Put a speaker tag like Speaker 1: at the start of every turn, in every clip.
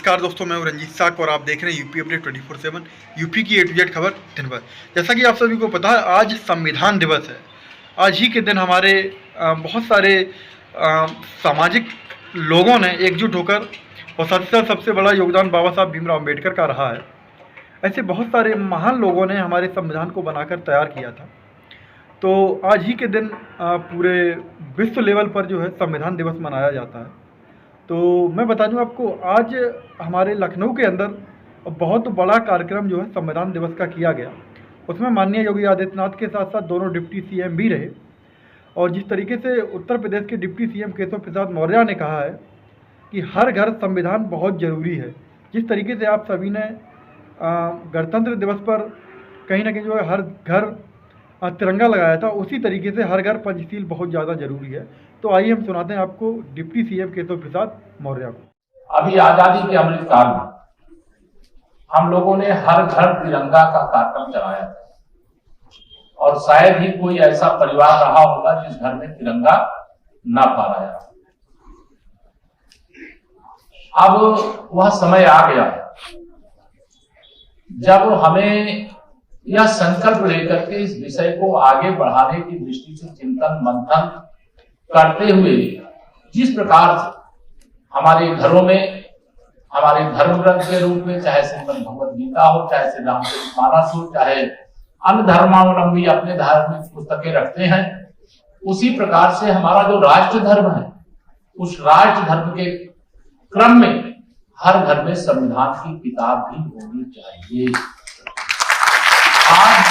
Speaker 1: नमस्कार दोस्तों, मैं हूं रंजीत साक और आप देख रहे हैं यूपी अपडेट 24/7 यूपी की A to Z खबर दिन भर। जैसा कि आप सभी को पता है, आज संविधान दिवस है। आज ही के दिन हमारे बहुत सारे सामाजिक लोगों ने एकजुट होकर और सबसे बड़ा योगदान बाबा साहब भीमराव अम्बेडकर का रहा है। ऐसे बहुत सारे महान लोगों ने हमारे संविधान को बनाकर तैयार किया था। तो आज ही के दिन पूरे विश्व लेवल पर जो है संविधान दिवस मनाया जाता है। तो मैं बता दूं आपको, आज हमारे लखनऊ के अंदर बहुत बड़ा कार्यक्रम जो है संविधान दिवस का किया गया। उसमें माननीय योगी आदित्यनाथ के साथ साथ दोनों डिप्टी सीएम भी रहे। और जिस तरीके से उत्तर प्रदेश के डिप्टी सीएम केशव प्रसाद मौर्य ने कहा है कि हर घर संविधान बहुत ज़रूरी है, जिस तरीके से आप सभी ने गणतंत्र दिवस पर कहीं ना कहीं जो है हर घर तिरंगा लगाया था, उसी तरीके से हर घर पंचशील बहुत ज़्यादा ज़रूरी है। तो आइए हम सुनाते हैं आपको डिप्टी सीएम केशव प्रसाद मौर्य को।
Speaker 2: अभी आजादी के अमृत काल में हम लोगों ने हर घर तिरंगा का कार्यक्रम चलाया था और शायद ही कोई ऐसा परिवार रहा होगा जिस घर में तिरंगा ना फहराया। अब वह समय आ गया है जब हमें यह संकल्प लेकर के इस विषय को आगे बढ़ाने की दृष्टि से चिंतन मंथन करते हुए जिस प्रकार से हमारे घरों में हमारे धर्म ग्रंथ के रूप में, चाहे श्रीमद् भगवद गीता हो, चाहे श्री रामचरितमानस हो, चाहे अन्य धर्मावलंबी अपने धार्मिक पुस्तकें रखते हैं, उसी प्रकार से हमारा जो राष्ट्र धर्म है, उस राष्ट्र धर्म के क्रम में हर घर में संविधान की किताब भी होनी चाहिए। आज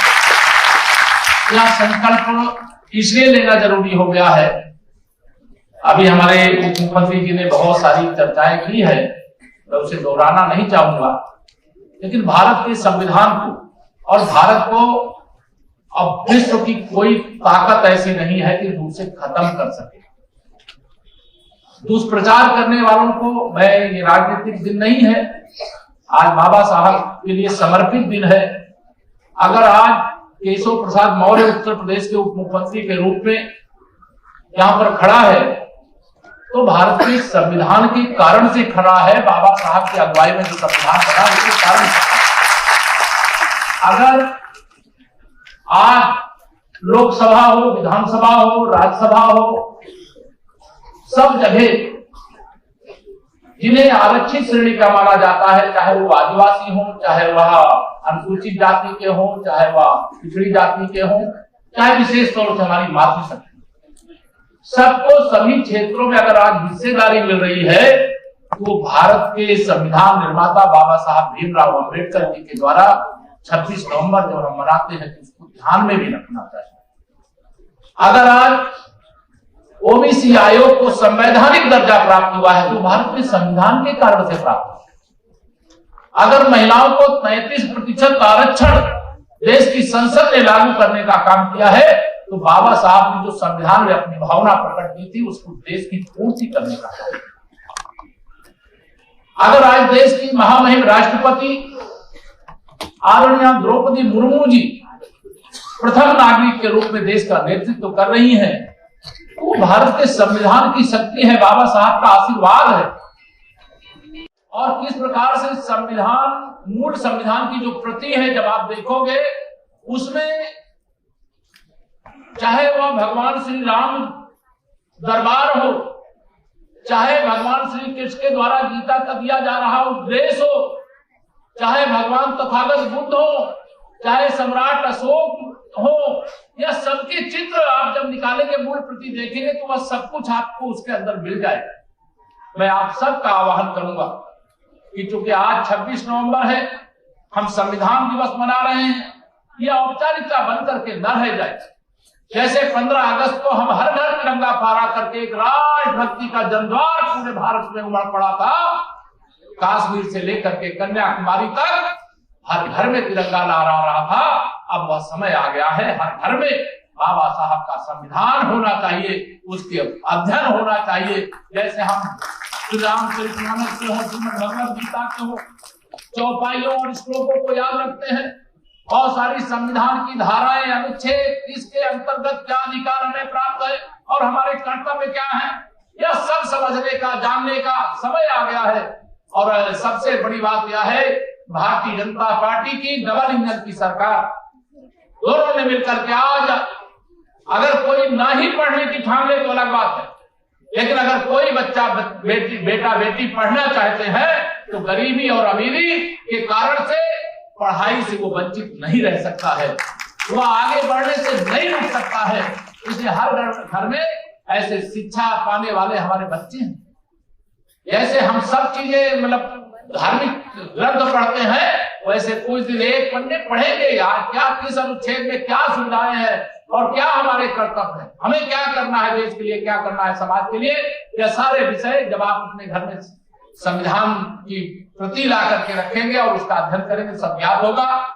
Speaker 2: यह संकल्प इसलिए लेना जरूरी हो गया है। अभी हमारे उप मुख्यमंत्री जी ने बहुत सारी चर्चाएं की है, मैं उसे दोहराना नहीं चाहूंगा, लेकिन भारत के संविधान को और भारत को अब विश्व की कोई ताकत ऐसी नहीं है कि उसे खत्म कर सके। दुष्प्रचार करने वालों को, मैं ये राजनीतिक दिन नहीं है, आज बाबा साहब के लिए समर्पित दिन है। अगर आज केशव प्रसाद मौर्य उत्तर प्रदेश के उप मुख्यमंत्री के रूप में यहां पर खड़ा है तो भारत के संविधान के कारण से खड़ा है। बाबा साहब की अगुवाई में जो संविधान बना उसके कारण। अगर आज लोकसभा हो, विधानसभा हो, राज्यसभा हो, सब जगह जिन्हें आरक्षित श्रेणी का माना जाता है, चाहे वो आदिवासी हो, चाहे वह अनुसूचित जाति के हो, चाहे वह पिछड़ी जाति के हो, चाहे विशेष तौर से हमारी मातृशक्ति, सबको सभी क्षेत्रों में अगर आज हिस्सेदारी मिल रही है तो भारत के संविधान निर्माता बाबा साहब भीमराव अम्बेडकर जी के द्वारा 26 नवंबर जब हम मनाते हैं तो उसको ध्यान में भी रखना चाहिए। अगर आज ओबीसी आयोग को संवैधानिक दर्जा प्राप्त हुआ है तो भारत के संविधान के कारण से प्राप्त हुआ। अगर महिलाओं को 33% आरक्षण देश की संसद ने लागू करने का काम किया है तो बाबा साहब ने जो संविधान में अपनी भावना प्रकट की थी उसको देश की पूर्ति करने का काम। अगर आज देश की महामहिम राष्ट्रपति आदरणीय द्रौपदी मुर्मू जी प्रथम नागरिक के रूप में देश का नेतृत्व कर रही हैं, तो भारत के संविधान की शक्ति है, बाबा साहब का आशीर्वाद है। और किस प्रकार से संविधान, मूल संविधान की जो प्रति है, जब आप देखोगे उसमें चाहे वह भगवान श्री राम दरबार हो, चाहे भगवान श्री कृष्ण के द्वारा गीता का दिया जा रहा उपदेश हो, चाहे भगवान तथागत बुद्ध हो, चाहे सम्राट अशोक हो, यह सबके चित्र आप जब निकालेंगे, मूल प्रति देखेंगे तो वह सब कुछ आपको उसके अंदर मिल जाएगा। मैं आप सबका आह्वान करूंगा कि चूंकि आज 26 नवंबर है, हम संविधान दिवस मना रहे हैं, यह औपचारिकता बनकर के न रह जाए। जैसे 15 अगस्त को हम हर घर तिरंगा फहरा करके एक राष्ट्रभक्ति का जनद्वार पूरे भारत में उमड़ पड़ा था, कश्मीर से लेकर के कन्याकुमारी तक हर घर में तिरंगा लहरा रहा था। अब वह समय आ गया है, हर घर में बाबा साहब का संविधान होना चाहिए, उसके अध्ययन होना चाहिए। जैसे हम श्री रामचरितमानस के हो, श्रीमद् भगवद गीता के हो, चौपाइयों और श्लोकों को याद रखते हैं। बहुत सारी संविधान की धाराएं, अनुच्छेद, इसके अंतर्गत क्या अधिकार हमें प्राप्त है और हमारे कर्तव्य क्या है, यह सब समझने का, जानने का समय आ गया है। और सबसे बड़ी बात यह है, भारतीय जनता पार्टी की डबल इंजन की सरकार, दोनों ने मिलकर के आज अगर कोई ना ही पढ़ने की ठान ले तो अलग बात है, लेकिन अगर कोई बच्चा बेटा बेटी पढ़ना चाहते हैं तो गरीबी और अमीरी के कारण से पढ़ाई से वो वंचित नहीं रह सकता है, वह आगे बढ़ने से नहीं रुक सकता है। इसलिए हर घर में ऐसे शिक्षा पाने वाले हमारे बच्चे हैं। जैसे हम सब चीजें मतलब धार्मिक ग्रंथ पढ़ते हैं, वैसे कुछ दिन एक पन्ने पढ़ेंगे यार, क्या किस अनुच्छेद में क्या सुविधाएं हैं और क्या हमारे कर्तव्य है, हमें क्या करना है देश के लिए, क्या करना है समाज के लिए। यह सारे विषय जब आप अपने घर में संविधान की प्रति ला करके रखेंगे और उसका अध्ययन करेंगे, सब याद होगा।